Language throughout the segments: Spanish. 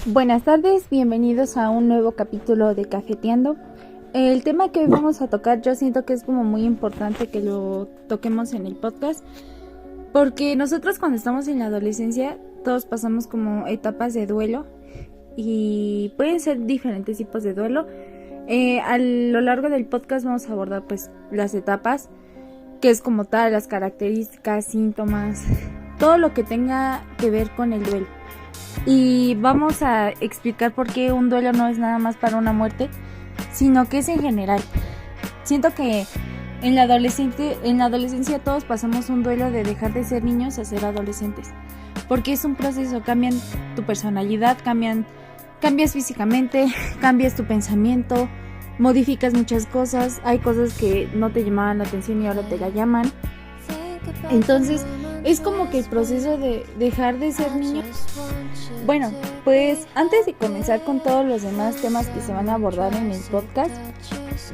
Buenas tardes, bienvenidos a un nuevo capítulo de Cafeteando. El tema que hoy vamos a tocar yo siento que es como muy importante que lo toquemos en el podcast, porque nosotros cuando estamos en la adolescencia todos pasamos como etapas de duelo y pueden ser diferentes tipos de duelo. A lo largo del podcast vamos a abordar pues las etapas, que es como tal, las características, síntomas, todo lo que tenga que ver con el duelo. Y vamos a explicar por qué un duelo no es nada más para una muerte, sino que es en general. Siento que en la adolescencia todos pasamos un duelo de dejar de ser niños a ser adolescentes, porque es un proceso, cambian tu personalidad, cambias físicamente, cambias tu pensamiento, modificas muchas cosas, hay cosas que no te llamaban la atención y ahora te la llaman. Entonces es como que el proceso de dejar de ser niño. Bueno, pues antes de comenzar con todos los demás temas que se van a abordar en el podcast,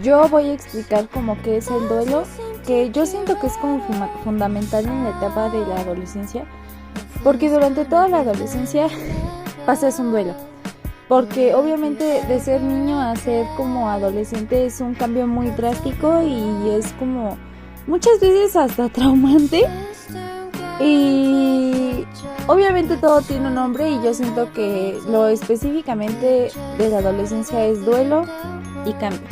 yo voy a explicar como qué es el duelo, que yo siento que es como fundamental en la etapa de la adolescencia, porque durante toda la adolescencia pasas un duelo, porque obviamente de ser niño a ser como adolescente es un cambio muy drástico y es como muchas veces hasta traumante. Y obviamente todo tiene un nombre y yo siento que lo específicamente de la adolescencia es duelo y cambios.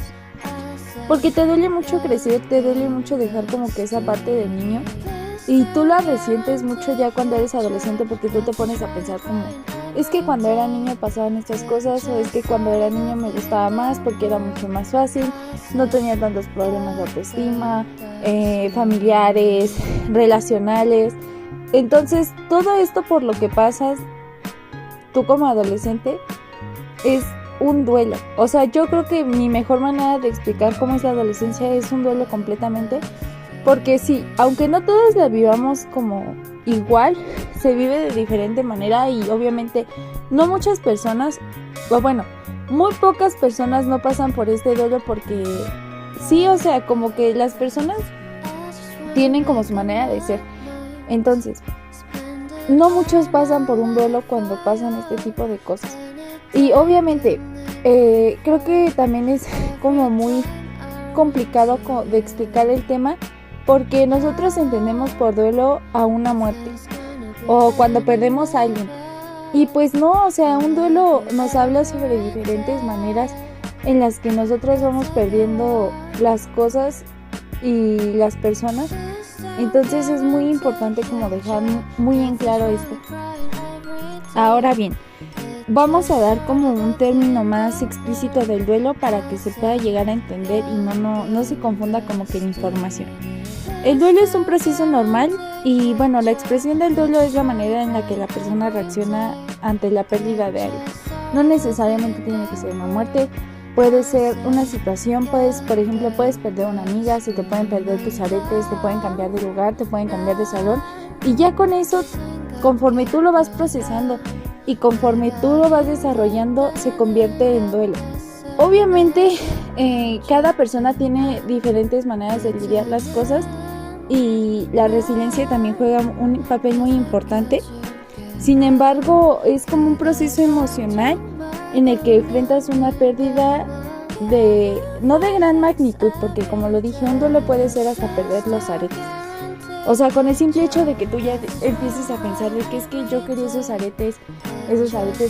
Porque te duele mucho crecer, te duele mucho dejar como que esa parte del niño. Y tú la resientes mucho ya cuando eres adolescente, porque tú te pones a pensar como, es que cuando era niño pasaban estas cosas, o es que cuando era niño me gustaba más porque era mucho más fácil, no tenía tantos problemas de autoestima, familiares, relacionales. Entonces todo esto por lo que pasas tú como adolescente es un duelo. O sea, yo creo que mi mejor manera de explicar cómo es la adolescencia es un duelo completamente, porque sí, aunque no todos la vivamos como igual, se vive de diferente manera y obviamente no muchas personas, o bueno, muy pocas personas no pasan por este duelo, porque sí, o sea, como que las personas tienen como su manera de ser. Entonces, no muchos pasan por un duelo cuando pasan este tipo de cosas. Y obviamente, creo que también es como muy complicado de explicar el tema, porque nosotros entendemos por duelo a una muerte o cuando perdemos a alguien. Y pues no, o sea, un duelo nos habla sobre diferentes maneras en las que nosotros vamos perdiendo las cosas y las personas. Entonces es muy importante como dejar muy en claro esto. Ahora bien, vamos a dar como un término más explícito del duelo para que se pueda llegar a entender y no se confunda como que la información. El duelo es un proceso normal y bueno, la expresión del duelo es la manera en la que la persona reacciona ante la pérdida de algo. No necesariamente tiene que ser una muerte. Puede ser una situación, por ejemplo, puedes perder una amiga, se te pueden perder tus aretes, te pueden cambiar de lugar, te pueden cambiar de salón, y ya con eso, conforme tú lo vas procesando y conforme tú lo vas desarrollando, se convierte en duelo. Obviamente, cada persona tiene diferentes maneras de lidiar las cosas y la resiliencia también juega un papel muy importante. Sin embargo, es como un proceso emocional en el que enfrentas una pérdida no de gran magnitud, porque como lo dije, un duelo puede ser hasta perder los aretes. O sea, con el simple hecho de que tú ya empieces a pensar de que es que yo quería esos aretes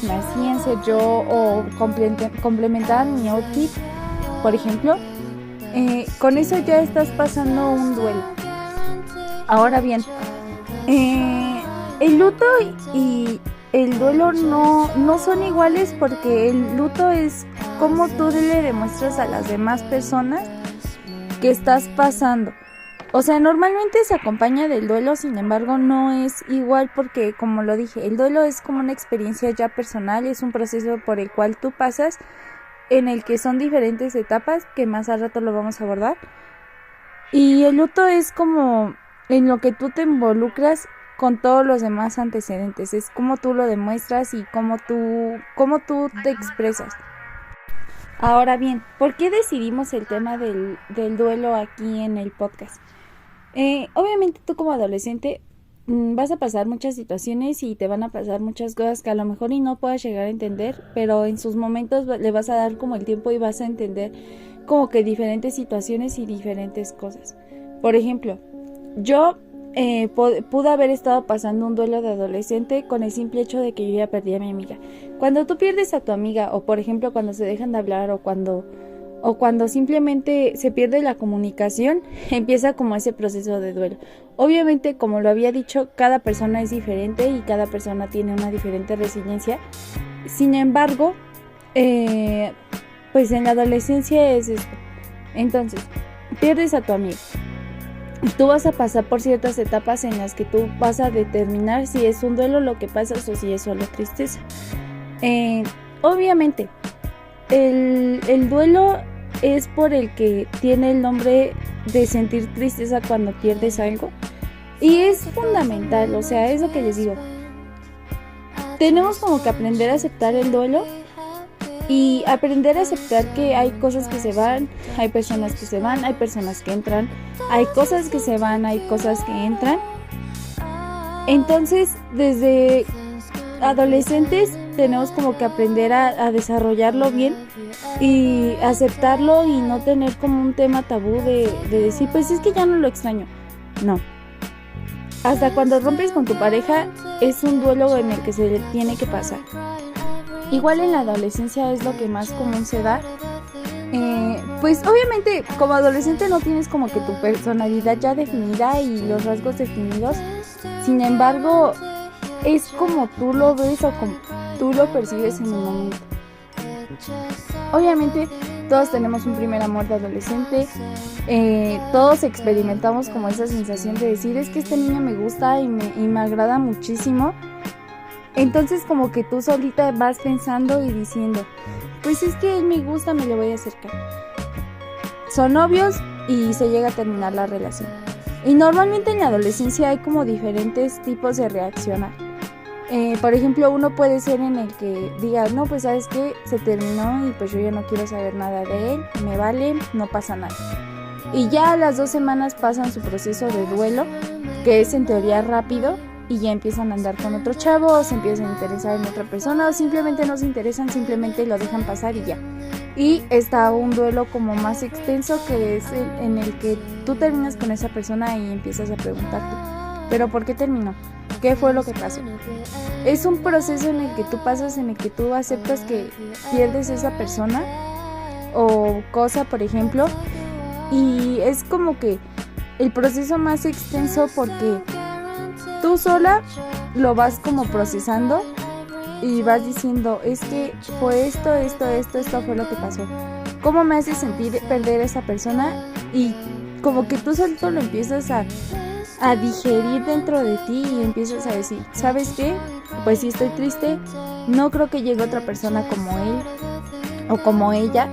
me hacían ser yo o complementaban mi outfit, por ejemplo, con eso ya estás pasando un duelo. Ahora bien, el luto y el duelo no son iguales, porque el luto es como tú le demuestras a las demás personas que estás pasando. O sea, normalmente se acompaña del duelo, sin embargo no es igual, porque como lo dije, el duelo es como una experiencia ya personal, es un proceso por el cual tú pasas, en el que son diferentes etapas, que más al rato lo vamos a abordar. Y el luto es como en lo que tú te involucras con todos los demás antecedentes, es como tú lo demuestras y cómo tú te expresas. Ahora bien, ¿por qué decidimos el tema del duelo aquí en el podcast? Obviamente tú como adolescente vas a pasar muchas situaciones y te van a pasar muchas cosas que a lo mejor y no puedas llegar a entender, pero en sus momentos le vas a dar como el tiempo y vas a entender como que diferentes situaciones y diferentes cosas. Por ejemplo, yo pude haber estado pasando un duelo de adolescente con el simple hecho de que yo ya perdí a mi amiga. Cuando tú pierdes a tu amiga, o por ejemplo cuando se dejan de hablar, o cuando simplemente se pierde la comunicación, empieza como ese proceso de duelo. Obviamente, como lo había dicho, cada persona es diferente y cada persona tiene una diferente resiliencia. Sin embargo, pues en la adolescencia es esto. Entonces, pierdes a tu amigo. Tú vas a pasar por ciertas etapas en las que tú vas a determinar si es un duelo lo que pasas o si es solo tristeza. Obviamente, el duelo es por el que tiene el nombre de sentir tristeza cuando pierdes algo. Y es fundamental, o sea, es lo que les digo. Tenemos como que aprender a aceptar el duelo y aprender a aceptar que hay cosas que se van, hay personas que se van, hay personas que entran, hay cosas que se van, hay cosas que entran. Entonces, desde adolescentes tenemos como que aprender a desarrollarlo bien y aceptarlo y no tener como un tema tabú de decir, pues es que ya no lo extraño. No. Hasta cuando rompes con tu pareja es un duelo en el que se le tiene que pasar. Igual en la adolescencia es lo que más común se da. Pues obviamente como adolescente no tienes como que tu personalidad ya definida y los rasgos definidos. Sin embargo, es como tú lo ves o como tú lo percibes en el momento. Obviamente todos tenemos un primer amor de adolescente, todos experimentamos como esa sensación de decir, es que este niño me gusta y me agrada muchísimo. Entonces como que tú solita vas pensando y diciendo, pues es que él me gusta, me le voy a acercar. Son novios y se llega a terminar la relación. Y normalmente en la adolescencia hay como diferentes tipos de reaccionar. Por ejemplo, uno puede ser en el que diga, no, pues sabes que se terminó y pues yo ya no quiero saber nada de él, me vale, no pasa nada. Y ya a las 2 semanas pasan su proceso de duelo, que es en teoría rápido, y ya empiezan a andar con otro chavo, o se empiezan a interesar en otra persona, o simplemente no se interesan, simplemente lo dejan pasar y ya. Y está un duelo como más extenso, que es en el que tú terminas con esa persona y empiezas a preguntarte, ¿pero por qué terminó? ¿Qué fue lo que pasó? Es un proceso en el que tú pasas, en el que tú aceptas que pierdes esa persona o cosa, por ejemplo, y es como que el proceso más extenso porque tú sola lo vas como procesando y vas diciendo, es que fue esto fue lo que pasó. ¿Cómo me hace sentir perder a esa persona? Y como que tú solito lo empiezas a digerir dentro de ti y empiezas a decir, ¿sabes qué? Pues sí estoy triste, no creo que llegue otra persona como él o como ella.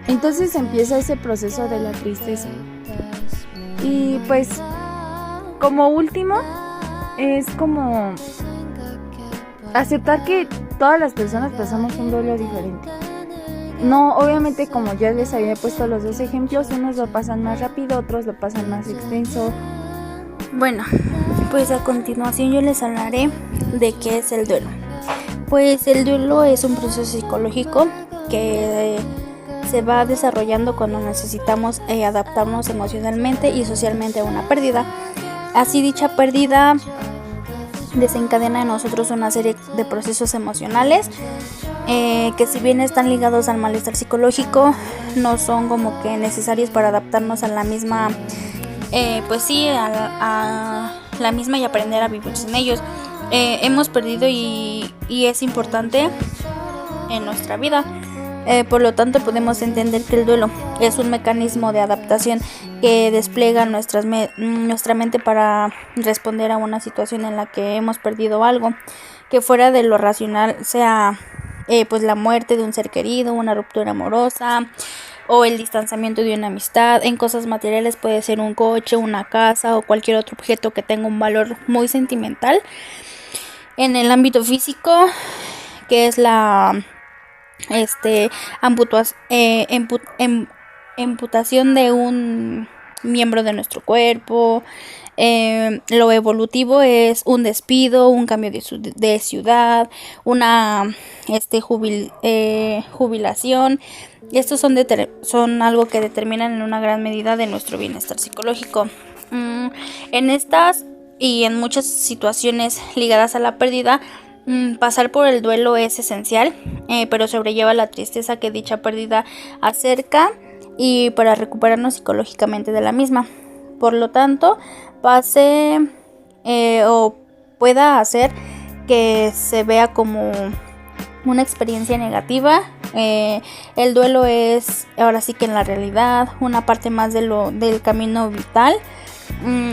Entonces empieza ese proceso de la tristeza. Y pues como último es como aceptar que todas las personas pasamos un duelo diferente. No, obviamente como ya les había puesto los 2 ejemplos, unos lo pasan más rápido, otros lo pasan más extenso. Bueno, pues a continuación yo les hablaré de qué es el duelo. Pues el duelo es un proceso psicológico que se va desarrollando cuando necesitamos adaptarnos emocionalmente y socialmente a una pérdida. Así dicha pérdida desencadena en nosotros una serie de procesos emocionales que si bien están ligados al malestar psicológico, no son como que necesarios para adaptarnos a la misma pues sí, a la misma y aprender a vivir sin ellos. Hemos perdido y es importante en nuestra vida. Por lo tanto, podemos entender que el duelo es un mecanismo de adaptación que despliega nuestra mente para responder a una situación en la que hemos perdido algo que fuera de lo racional, sea pues la muerte de un ser querido, una ruptura amorosa o el distanciamiento de una amistad. En cosas materiales puede ser un coche, una casa o cualquier otro objeto que tenga un valor muy sentimental. En el ámbito físico, que es la amputación de un miembro de nuestro cuerpo, Lo evolutivo es un despido, un cambio de ciudad, una jubilación. Estos son algo que determinan en una gran medida de nuestro bienestar psicológico. En estas y en muchas situaciones ligadas a la pérdida, pasar por el duelo es esencial, pero sobrelleva la tristeza que dicha pérdida acerca y para recuperarnos psicológicamente de la misma. Por lo tanto, pase o pueda hacer que se vea como una experiencia negativa. El duelo es ahora sí que en la realidad una parte más del camino vital,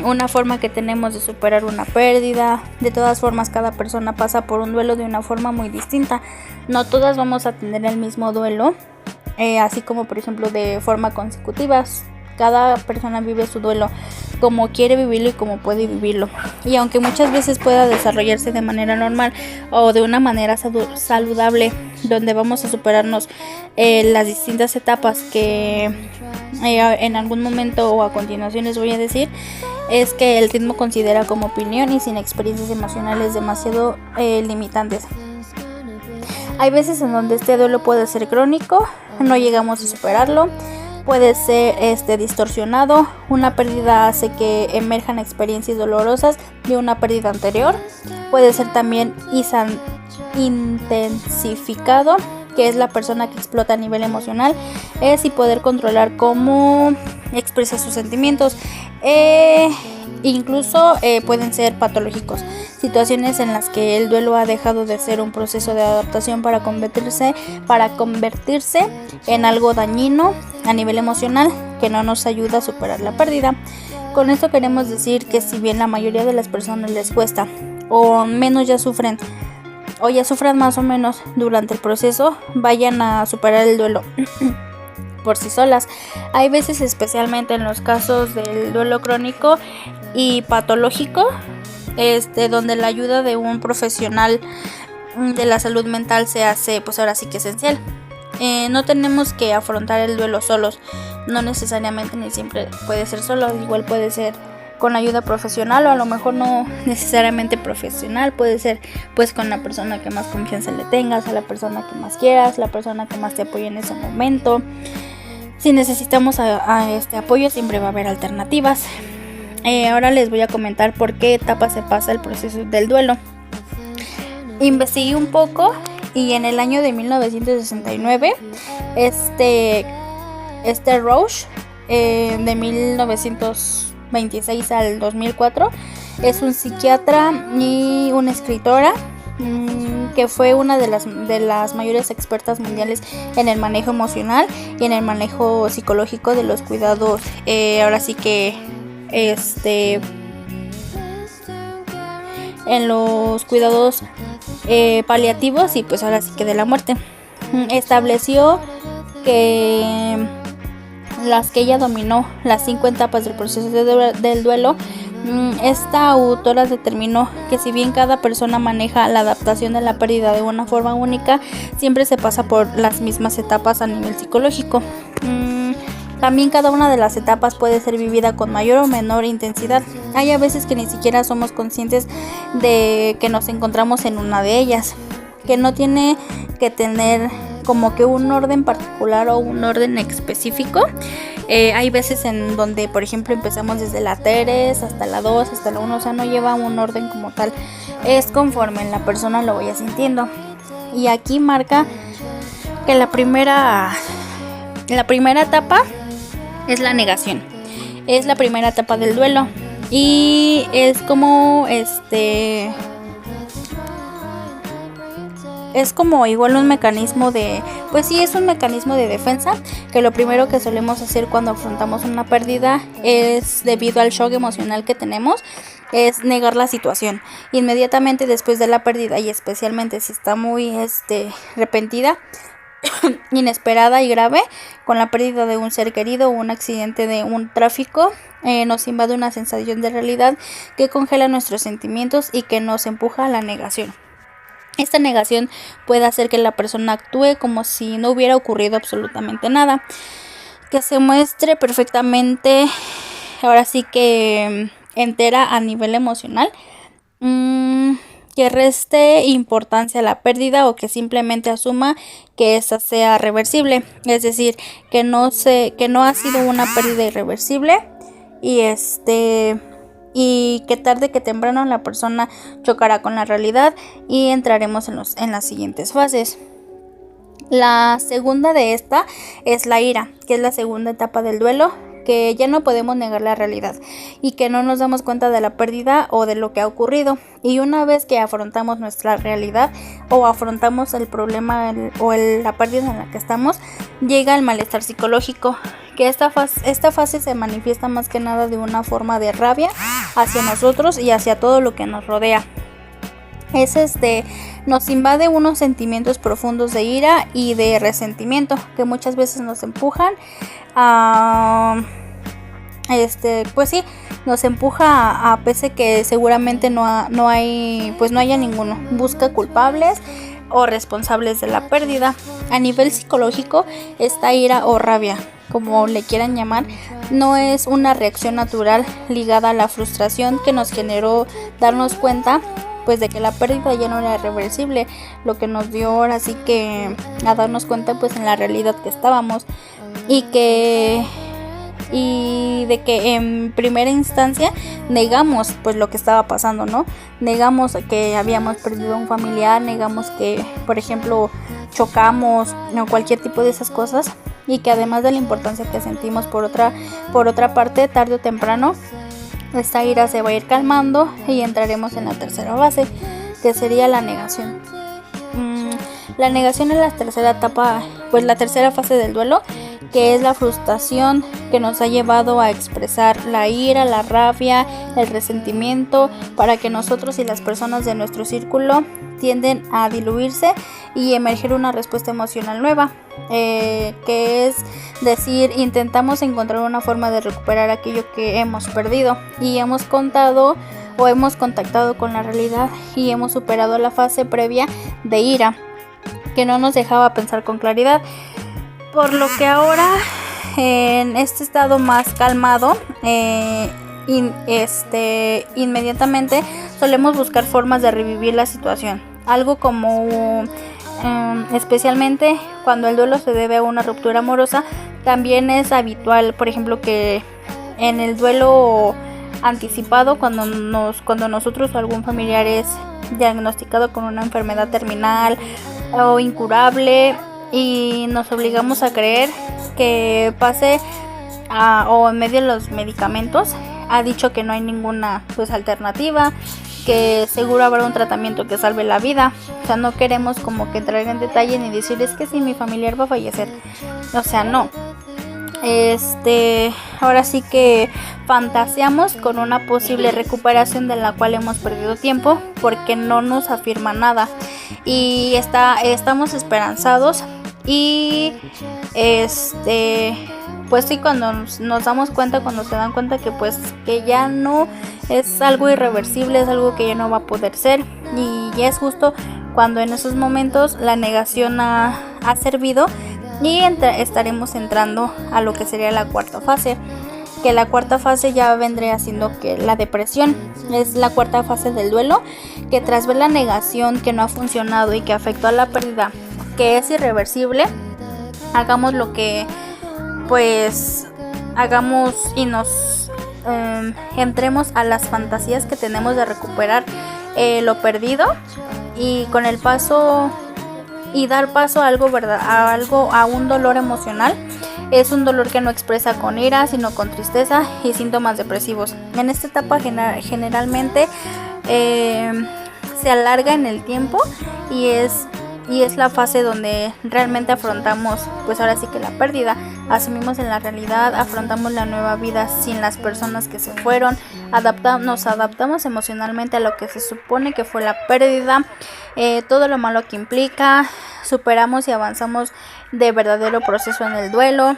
una forma que tenemos de superar una pérdida. De todas formas, cada persona pasa por un duelo de una forma muy distinta. No todas vamos a tener el mismo duelo, así como por ejemplo de forma consecutiva. Cada persona vive su duelo como quiere vivirlo y como puede vivirlo. Y aunque muchas veces pueda desarrollarse de manera normal o de una manera saludable, donde vamos a superarnos las distintas etapas que en algún momento o a continuación les voy a decir, es que el ritmo considera como opinión y sin experiencias emocionales demasiado limitantes. Hay veces en donde este duelo puede ser crónico, no llegamos a superarlo. Puede ser distorsionado. Una pérdida hace que emerjan experiencias dolorosas de una pérdida anterior. Puede ser también intensificado, que es la persona que explota a nivel emocional, y poder controlar cómo expresa sus sentimientos. Incluso pueden ser patológicos, situaciones en las que el duelo ha dejado de ser un proceso de adaptación para convertirse en algo dañino a nivel emocional que no nos ayuda a superar la pérdida. Con esto queremos decir que si bien la mayoría de las personas les cuesta o menos ya sufren más o menos durante el proceso, vayan a superar el duelo por sí solas. Hay veces, especialmente en los casos del duelo crónico y patológico, donde la ayuda de un profesional de la salud mental se hace pues ahora sí que esencial. No tenemos que afrontar el duelo solos, no necesariamente ni siempre puede ser solo, igual puede ser con ayuda profesional o a lo mejor no necesariamente profesional, puede ser pues con la persona que más confianza le tengas, a la persona que más quieras, la persona que más te apoye en ese momento. Si necesitamos apoyo, siempre va a haber alternativas. Ahora les voy a comentar por qué etapa se pasa el proceso del duelo. Investigué un poco y en el año de 1969 Roche, de 1926 al 2004, es un psiquiatra y una escritora que fue una de las mayores expertas mundiales en el manejo emocional y en el manejo psicológico de los cuidados, ahora sí que en los cuidados paliativos y pues ahora sí que de la muerte. Estableció que ella dominó las 5 etapas del proceso del duelo. Esta autora determinó que si bien cada persona maneja la adaptación de la pérdida de una forma única, siempre se pasa por las mismas etapas a nivel psicológico. También cada una de las etapas puede ser vivida con mayor o menor intensidad. Hay a veces que ni siquiera somos conscientes de que nos encontramos en una de ellas, que no tiene que tener como que un orden particular o un orden específico. Hay veces en donde, por ejemplo, empezamos desde la 3 hasta la 2, hasta la 1, o sea, no lleva un orden como tal, es conforme la persona lo vaya sintiendo. Y aquí marca que la primera etapa es la negación. Es la primera etapa del duelo y es como es como igual un mecanismo de, pues sí, es un mecanismo de defensa, que lo primero que solemos hacer cuando afrontamos una pérdida es, debido al shock emocional que tenemos, es negar la situación. Inmediatamente después de la pérdida, y especialmente si está muy repentina, inesperada y grave, con la pérdida de un ser querido o un accidente de un tráfico, nos invade una sensación de realidad que congela nuestros sentimientos y que nos empuja a la negación. Esta negación puede hacer que la persona actúe como si no hubiera ocurrido absolutamente nada, que se muestre perfectamente, ahora sí que entera a nivel emocional, que reste importancia a la pérdida o que simplemente asuma que esta sea reversible, es decir, que no ha sido una pérdida irreversible y que tarde que temprano la persona chocará con la realidad y entraremos en las siguientes fases. La segunda de esta es la ira, que es la segunda etapa del duelo, que ya no podemos negar la realidad y que no nos damos cuenta de la pérdida o de lo que ha ocurrido. Y una vez que afrontamos nuestra realidad o afrontamos el problema la pérdida en la que estamos, llega el malestar psicológico, que esta fase se manifiesta más que nada de una forma de rabia hacia nosotros y hacia todo lo que nos rodea. Nos invade unos sentimientos profundos de ira y de resentimiento que muchas veces nos empujan a nos empuja a pese que seguramente no haya ninguno, busca culpables o responsables de la pérdida. A nivel psicológico, esta ira o rabia, como le quieran llamar, no es una reacción natural ligada a la frustración que nos generó darnos cuenta pues de que la pérdida ya no era irreversible, lo que nos dio ahora sí que a darnos cuenta pues en la realidad que estábamos y de que en primera instancia negamos pues lo que estaba pasando, ¿no? Negamos que habíamos perdido a un familiar, negamos que por ejemplo chocamos o cualquier tipo de esas cosas, y que además de la importancia que sentimos por otra parte, tarde o temprano esta ira se va a ir calmando y entraremos en la tercera fase, que sería la negación. La negación es la tercera etapa, pues la tercera fase del duelo, que es la frustración que nos ha llevado a expresar la ira, la rabia, el resentimiento, para que nosotros y las personas de nuestro círculo tienden a diluirse y emerger una respuesta emocional nueva, que es decir, intentamos encontrar una forma de recuperar aquello que hemos perdido y hemos contactado con la realidad y hemos superado la fase previa de ira que no nos dejaba pensar con claridad, por lo que ahora en este estado más calmado inmediatamente solemos buscar formas de revivir la situación, algo como especialmente cuando el duelo se debe a una ruptura amorosa. También es habitual, por ejemplo, que en el duelo anticipado, cuando nosotros o algún familiar es diagnosticado con una enfermedad terminal o incurable y nos obligamos a creer que pase o en medio de los medicamentos ha dicho que no hay ninguna pues alternativa, que seguro habrá un tratamiento que salve la vida. O sea, no queremos como que entrar en detalle ni decir es que si mi familiar va a fallecer, o sea, no. Ahora sí que fantaseamos con una posible recuperación de la cual hemos perdido tiempo porque no nos afirma nada y estamos esperanzados y pues sí, cuando nos damos cuenta, cuando se dan cuenta que pues que ya no es algo irreversible, es algo que ya no va a poder ser, y ya es justo cuando en esos momentos la negación ha servido y estaremos entrando a lo que sería la cuarta fase, que la cuarta fase ya vendría siendo que la depresión es la cuarta fase del duelo, que tras ver la negación que no ha funcionado y que afectó a la pérdida, que es irreversible, hagamos lo que pues hagamos y nos entremos a las fantasías que tenemos de recuperar lo perdido y con el paso y dar paso a a un dolor emocional. Es un dolor que no expresa con ira, sino con tristeza y síntomas depresivos. En esta etapa generalmente se alarga en el tiempo y es la fase donde realmente afrontamos, pues ahora sí que la pérdida, asumimos en la realidad, afrontamos la nueva vida sin las personas que se fueron, nos adaptamos emocionalmente a lo que se supone que fue la pérdida, todo lo malo que implica, superamos y avanzamos de verdadero proceso en el duelo.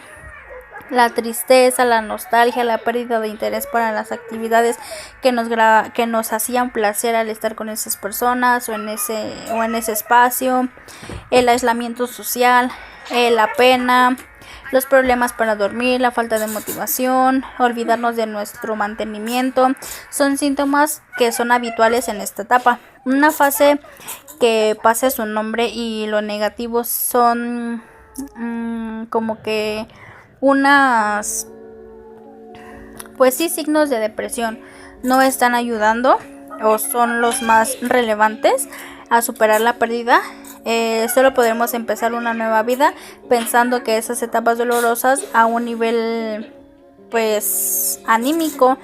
La tristeza, la nostalgia, la pérdida de interés para las actividades que nos hacían placer al estar con esas personas o en ese espacio, el aislamiento social, la pena, los problemas para dormir, la falta de motivación, olvidarnos de nuestro mantenimiento, son síntomas que son habituales en esta etapa. Una fase que pase su nombre y lo negativo son como que unas, pues sí, signos de depresión. No están ayudando o son los más relevantes a superar la pérdida. Solo podremos empezar una nueva vida pensando que esas etapas dolorosas a un nivel pues anímico.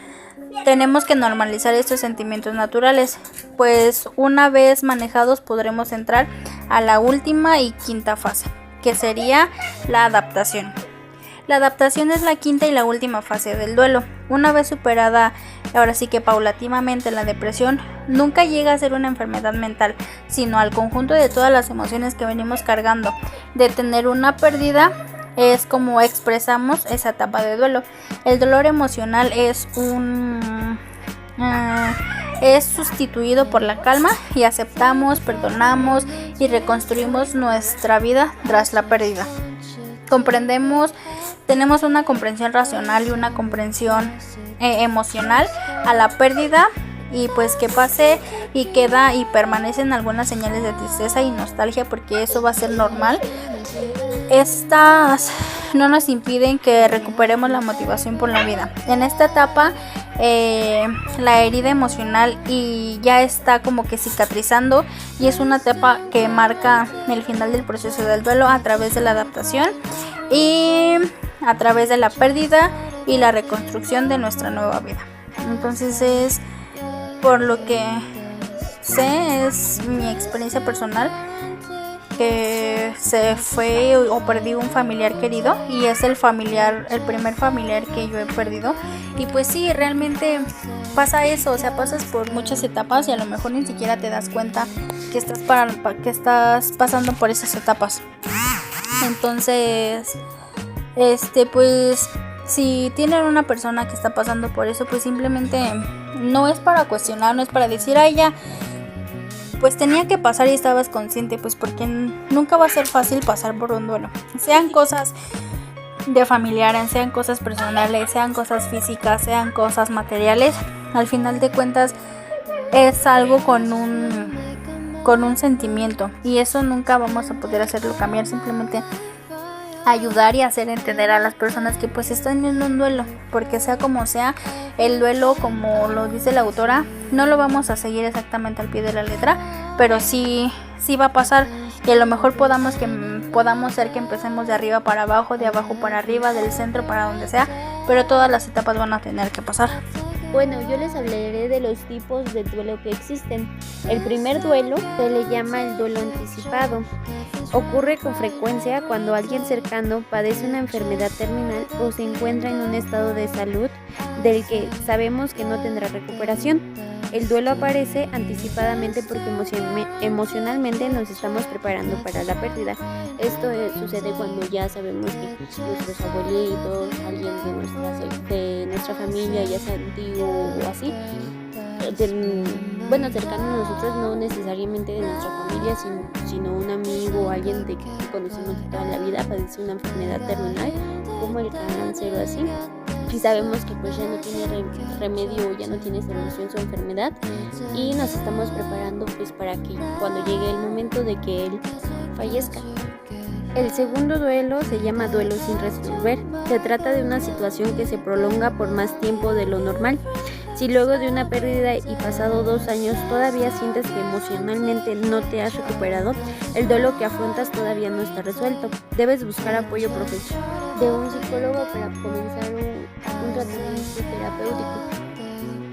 Tenemos que normalizar estos sentimientos naturales, pues una vez manejados podremos entrar a la última y quinta fase, que sería la adaptación. La adaptación es la quinta y la última fase del duelo. Una vez superada, ahora sí que paulatinamente, la depresión, nunca llega a ser una enfermedad mental, sino al conjunto de todas las emociones que venimos cargando. De tener una pérdida es como expresamos esa etapa de duelo. El dolor emocional es sustituido por la calma y aceptamos, perdonamos y reconstruimos nuestra vida tras la pérdida. Comprendemos, tenemos una comprensión racional y una comprensión emocional a la pérdida, y pues que pase y queda y permanecen algunas señales de tristeza y nostalgia, porque eso va a ser normal. Estas no nos impiden que recuperemos la motivación por la vida. En esta etapa la herida emocional y ya está como que cicatrizando, y es una etapa que marca el final del proceso del duelo a través de la adaptación y a través de la pérdida y la reconstrucción de nuestra nueva vida. Entonces es por lo que sé, es mi experiencia personal, que se fue o perdí un familiar querido, y es el primer familiar que yo he perdido. Y pues sí, realmente pasa eso, o sea, pasas por muchas etapas y a lo mejor ni siquiera te das cuenta que estás pasando por esas etapas. Entonces, pues si tienen una persona que está pasando por eso, pues simplemente no es para cuestionar, no es para decir, ay, ya, pues tenía que pasar y estabas consciente, pues porque nunca va a ser fácil pasar por un duelo. Sean cosas de familiares, sean cosas personales, sean cosas físicas, sean cosas materiales, al final de cuentas es algo con un sentimiento, y eso nunca vamos a poder hacerlo cambiar. Simplemente ayudar y hacer entender a las personas que pues están en un duelo, porque sea como sea, el duelo, como lo dice la autora, no lo vamos a seguir exactamente al pie de la letra, pero sí va a pasar, y a lo mejor podamos ser que empecemos de arriba para abajo, de abajo para arriba, del centro para donde sea, pero todas las etapas van a tener que pasar. Bueno, yo les hablaré de los tipos de duelo que existen. El primer duelo se le llama el duelo anticipado. Ocurre con frecuencia cuando alguien cercano padece una enfermedad terminal o se encuentra en un estado de salud del que sabemos que no tendrá recuperación. El duelo aparece anticipadamente porque emocionalmente nos estamos preparando para la pérdida. Esto sucede cuando ya sabemos que nuestros abuelitos, alguien de nuestra familia, ya sea un tío o así, cercano a nosotros, no necesariamente de nuestra familia, sino un amigo o alguien que conocemos de toda la vida, padece una enfermedad terminal como el cáncer o así, y sabemos que pues ya no tiene remedio, ya no tiene solución su enfermedad, y nos estamos preparando pues para que cuando llegue el momento de que él fallezca. El segundo duelo se llama duelo sin resolver. Se trata de una situación que se prolonga por más tiempo de lo normal. Si luego de una pérdida y pasado 2 años todavía sientes que emocionalmente no te has recuperado, el duelo que afrontas todavía no está resuelto. Debes buscar apoyo profesional de un psicólogo para comenzar un tratamiento terapéutico.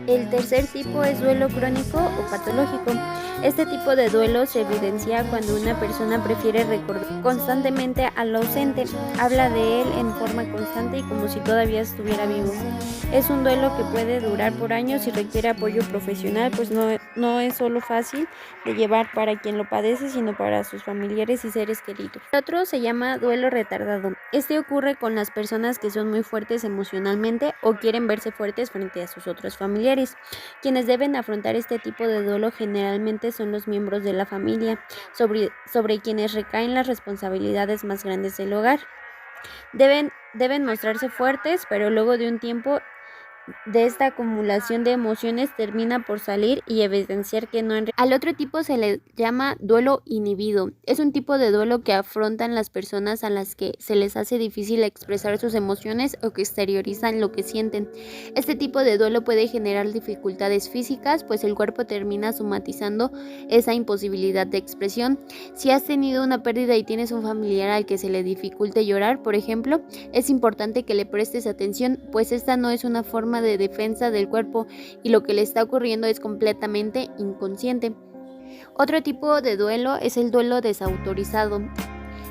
El tercer tipo es duelo crónico o patológico. Este tipo de duelo se evidencia cuando una persona prefiere recordar constantemente al ausente, habla de él en forma constante y como si todavía estuviera vivo. Es un duelo que puede durar por años y requiere apoyo profesional, pues no es solo fácil de llevar para quien lo padece, sino para sus familiares y seres queridos. El otro se llama duelo retardado. Este ocurre con las personas que son muy fuertes emocionalmente o quieren verse fuertes frente a sus otros familiares. Quienes deben afrontar este tipo de duelo generalmente son los miembros de la familia, sobre quienes recaen las responsabilidades más grandes del hogar. Deben mostrarse fuertes, pero luego de un tiempo de esta acumulación de emociones termina por salir y evidenciar que no. Al otro tipo se le llama duelo inhibido. Es un tipo de duelo que afrontan las personas a las que se les hace difícil expresar sus emociones o que exteriorizan lo que sienten. Este tipo de duelo puede generar dificultades físicas, pues el cuerpo termina somatizando esa imposibilidad de expresión. Si has tenido una pérdida y tienes un familiar al que se le dificulte llorar, por ejemplo, es importante que le prestes atención, pues esta no es una forma de defensa del cuerpo y lo que le está ocurriendo es completamente inconsciente. Otro tipo de duelo es el duelo desautorizado.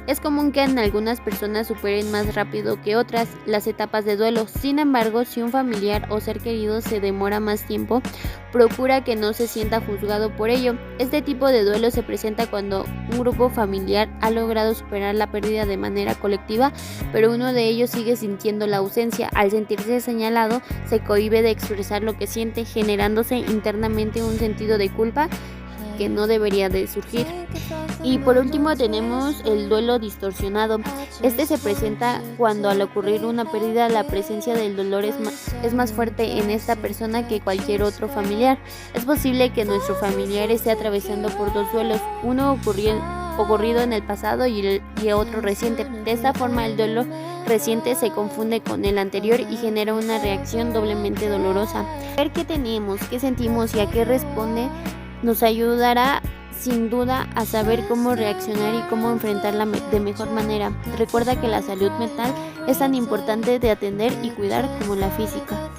Es común que en algunas personas superen más rápido que otras las etapas de duelo. Sin embargo, si un familiar o ser querido se demora más tiempo, procura que no se sienta juzgado por ello. Este tipo de duelo se presenta cuando un grupo familiar ha logrado superar la pérdida de manera colectiva, pero uno de ellos sigue sintiendo la ausencia. Al sentirse señalado, se cohíbe de expresar lo que siente, generándose internamente un sentido de culpa que no debería de surgir. Y por último tenemos el duelo distorsionado. Este se presenta cuando al ocurrir una pérdida la presencia del dolor es más fuerte en esta persona que cualquier otro familiar. Es posible que nuestro familiar esté atravesando por dos duelos, uno ocurrido en el pasado y otro reciente. De esta forma el duelo reciente se confunde con el anterior y genera una reacción doblemente dolorosa. Ver qué tenemos, qué sentimos y a qué responde nos ayudará sin duda a saber cómo reaccionar y cómo enfrentarla de mejor manera. Recuerda que la salud mental es tan importante de atender y cuidar como la física.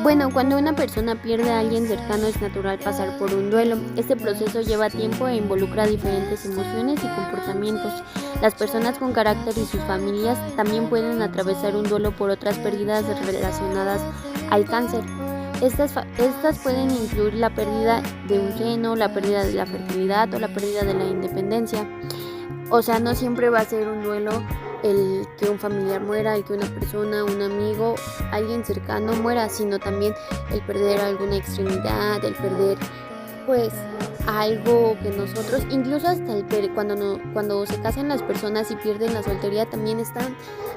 Bueno, cuando una persona pierde a alguien cercano es natural pasar por un duelo. Este proceso lleva tiempo e involucra diferentes emociones y comportamientos. Las personas con carácter y sus familias también pueden atravesar un duelo por otras pérdidas relacionadas al cáncer. Estas pueden incluir la pérdida de un seno, la pérdida de la fertilidad o la pérdida de la independencia. O sea, no siempre va a ser un duelo el que un familiar muera, el que una persona, un amigo, alguien cercano muera, sino también el perder alguna extremidad, el perder pues algo que nosotros, incluso hasta cuando se casan las personas y pierden la soltería, también están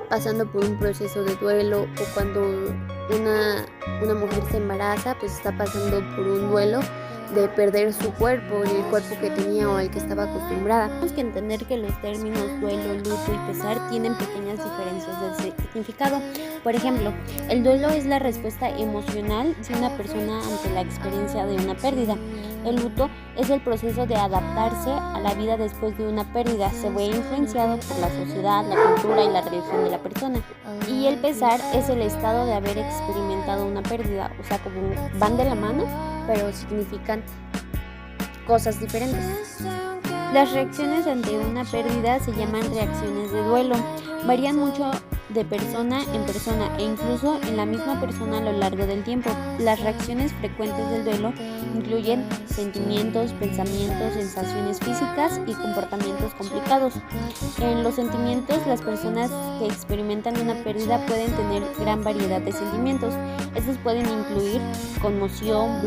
pasando por un proceso de duelo, o cuando una mujer se embaraza, pues está pasando por un duelo de perder su cuerpo, el cuerpo que tenía o al que estaba acostumbrada. Tenemos que entender que los términos duelo, luto y pesar tienen pequeñas diferencias de significado. Por ejemplo, el duelo es la respuesta emocional de una persona ante la experiencia de una pérdida. El luto es el proceso de adaptarse a la vida después de una pérdida. Se ve influenciado por la sociedad, la cultura y la religión de la persona. Y el pesar es el estado de haber experimentado una pérdida. O sea, como van de la mano, pero significan cosas diferentes. Las reacciones ante una pérdida se llaman reacciones de duelo. Varían mucho de persona en persona e incluso en la misma persona a lo largo del tiempo. Las reacciones frecuentes del duelo incluyen sentimientos, pensamientos, sensaciones físicas y comportamientos complicados. En los sentimientos, las personas que experimentan una pérdida pueden tener gran variedad de sentimientos. Estos pueden incluir conmoción,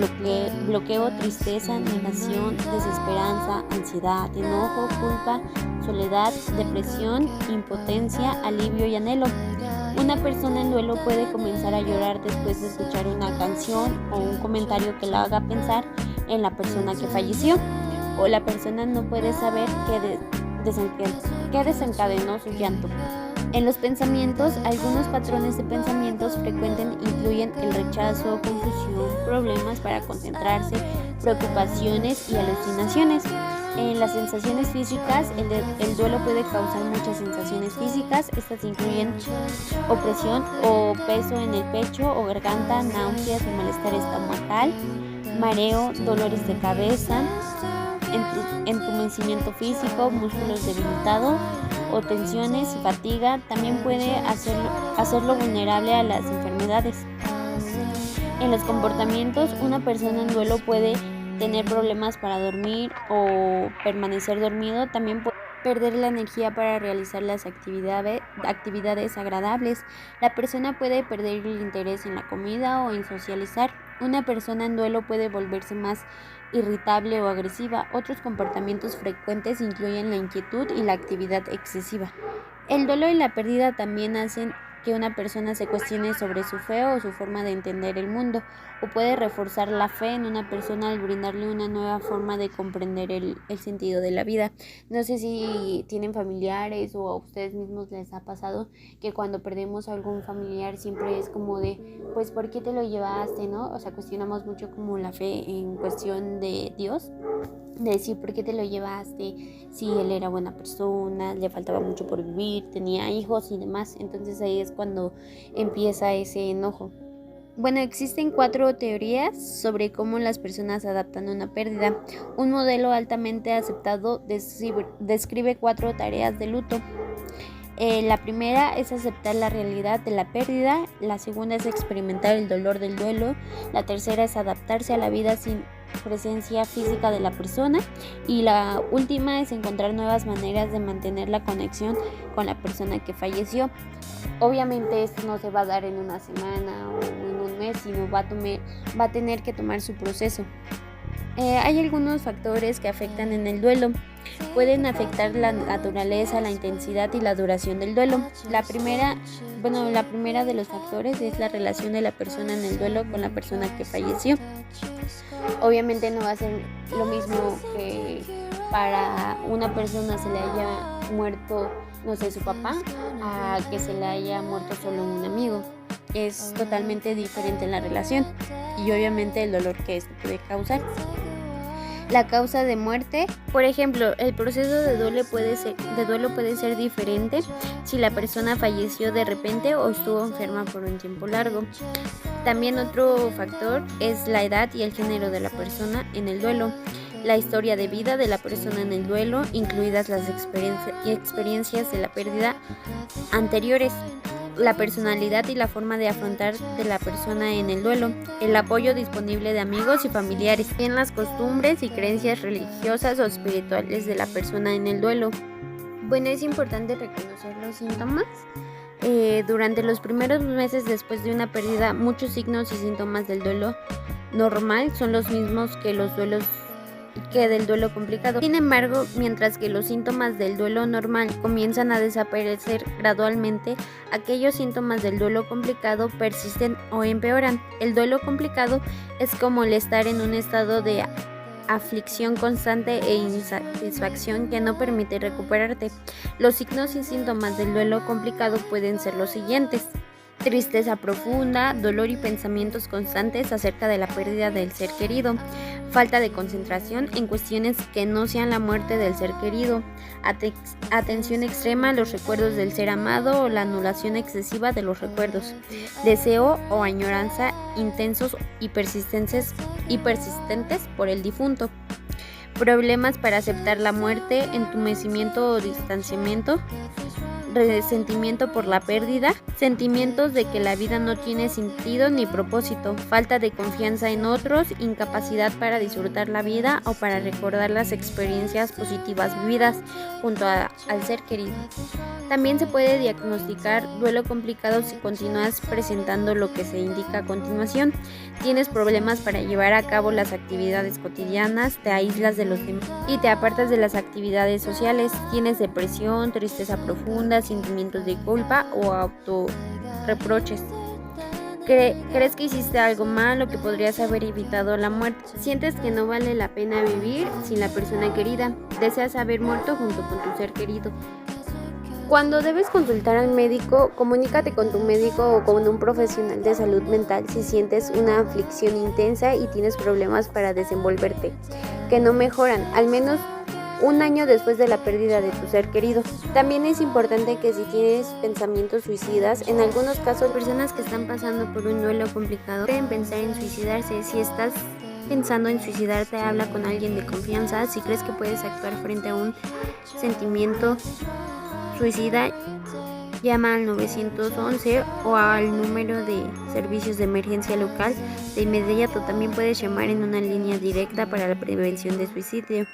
bloqueo, tristeza, negación, desesperanza, ansiedad, enojo, culpa, soledad, depresión, impotencia, alivio y anhelo. Una persona en duelo puede comenzar a llorar después de escuchar una canción o un comentario que la haga pensar en la persona que falleció, o la persona no puede saber qué desencadenó su llanto. En los pensamientos, algunos patrones de pensamientos frecuentes incluyen el rechazo, confusión, problemas para concentrarse, preocupaciones y alucinaciones. En las sensaciones físicas, el duelo puede causar muchas sensaciones físicas. Estas incluyen opresión o peso en el pecho o garganta, náuseas o malestar estomacal, mareo, dolores de cabeza, entumecimiento físico, músculos debilitados o tensiones y fatiga. También puede hacerlo vulnerable a las enfermedades. En los comportamientos, una persona en duelo puede tener problemas para dormir o permanecer dormido. También puede perder la energía para realizar las actividades agradables. La persona puede perder el interés en la comida o en socializar. Una persona en duelo puede volverse más irritable o agresiva. Otros comportamientos frecuentes incluyen la inquietud y la actividad excesiva. El duelo y la pérdida también hacen que una persona se cuestione sobre su fe o su forma de entender el mundo, o puede reforzar la fe en una persona al brindarle una nueva forma de comprender el sentido de la vida. No sé si tienen familiares o a ustedes mismos les ha pasado que cuando perdemos a algún familiar siempre es como de, pues, ¿por qué te lo llevaste, no? O sea, cuestionamos mucho como la fe en cuestión de Dios, de decir por qué te lo llevaste, si él era buena persona, le faltaba mucho por vivir, tenía hijos y demás. Entonces ahí es cuando empieza ese enojo. Bueno, existen 4 teorías sobre cómo las personas adaptan una pérdida. Un modelo altamente aceptado describe 4 tareas de luto. La primera es aceptar la realidad de la pérdida, la segunda es experimentar el dolor del duelo, la tercera es adaptarse a la vida sin presencia física de la persona y la última es encontrar nuevas maneras de mantener la conexión con la persona que falleció. Obviamente esto no se va a dar en una semana o en un mes, sino va a tener que tomar su proceso. Hay algunos factores que afectan en el duelo. Pueden afectar la naturaleza, la intensidad y la duración del duelo. La primera de los factores es la relación de la persona en el duelo con la persona que falleció. Obviamente no va a ser lo mismo que para una persona se le haya muerto, no sé, su papá, a que se le haya muerto solo un amigo. Es totalmente diferente la relación y obviamente el dolor que esto puede causar. La causa de muerte, por ejemplo, el proceso de duelo puede ser diferente si la persona falleció de repente o estuvo enferma por un tiempo largo. También otro factor es la edad y el género de la persona en el duelo, la historia de vida de la persona en el duelo, incluidas las experiencias de la pérdida anteriores, la personalidad y la forma de afrontar de la persona en el duelo, el apoyo disponible de amigos y familiares, en las costumbres y creencias religiosas o espirituales de la persona en el duelo. Bueno, es importante reconocer los síntomas. Durante los primeros meses después de una pérdida, muchos signos y síntomas del duelo normal son los mismos que del duelo complicado. Sin embargo, mientras que los síntomas del duelo normal comienzan a desaparecer gradualmente, aquellos síntomas del duelo complicado persisten o empeoran. El duelo complicado es como el estar en un estado de aflicción constante e insatisfacción que no permite recuperarte. Los signos y síntomas del duelo complicado pueden ser los siguientes: tristeza profunda, dolor y pensamientos constantes acerca de la pérdida del ser querido, falta de concentración en cuestiones que no sean la muerte del ser querido, atención extrema a los recuerdos del ser amado o la anulación excesiva de los recuerdos, deseo o añoranza intensos y persistentes por el difunto, problemas para aceptar la muerte, entumecimiento o distanciamiento, resentimiento por la pérdida, sentimientos de que la vida no tiene sentido ni propósito, falta de confianza en otros, incapacidad para disfrutar la vida o para recordar las experiencias positivas vividas junto al ser querido. También se puede diagnosticar duelo complicado si continúas presentando lo que se indica a continuación. Tienes problemas para llevar a cabo las actividades cotidianas, te aíslas de los demás y te apartas de las actividades sociales. Tienes depresión, tristeza profunda, sentimientos de culpa o autorreproches. ¿Crees que hiciste algo mal o que podrías haber evitado la muerte? Sientes que no vale la pena vivir sin la persona querida. Deseas haber muerto junto con tu ser querido. Cuando debes consultar al médico, comunícate con tu médico o con un profesional de salud mental si sientes una aflicción intensa y tienes problemas para desenvolverte, que no mejoran, al menos un año después de la pérdida de tu ser querido. También es importante que si tienes pensamientos suicidas, en algunos casos personas que están pasando por un duelo complicado pueden pensar en suicidarse. Si estás pensando en suicidarte, habla con alguien de confianza. Si crees que puedes actuar frente a un sentimiento suicida, llama al 911 o al número de servicios de emergencia local. De inmediato también puedes llamar en una línea directa para la prevención de suicidio.